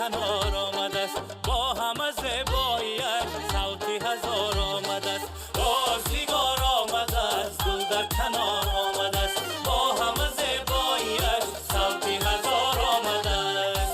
کنار آمده است، با همه زیباییش صوتی هزار آمده است. بازیگار آمده است، گل در کنار آمده است، با همه زیباییش صوتی هزار آمده است.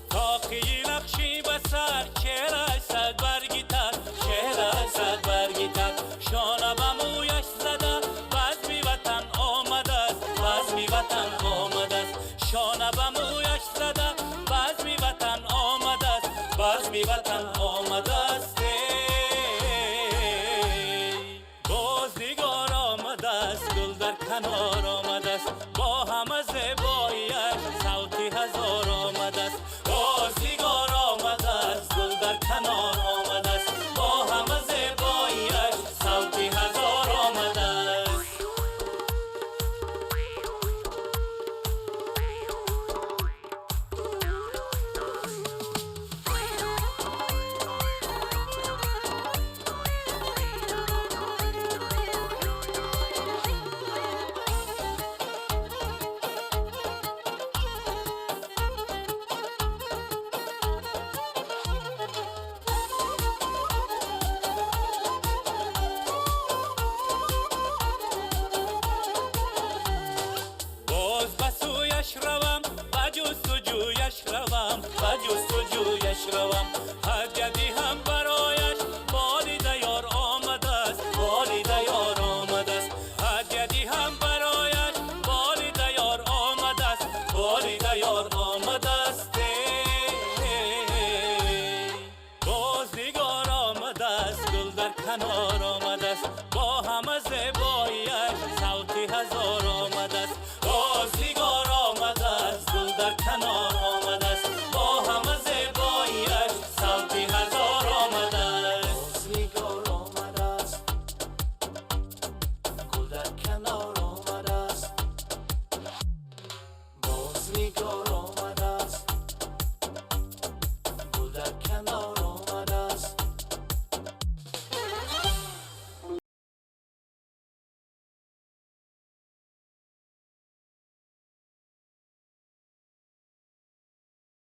تاقی نقشی بسر چهره صد برگی تر، چهره صد برگی تر، شانه به مویش زده بزمی وطن آمده است، بزمی وطن آمده است، شانه به مویش زده بزمی وطن آمده است، بزمی وطن آمده است. بازیگار آمده است، گل در کنار آمده است.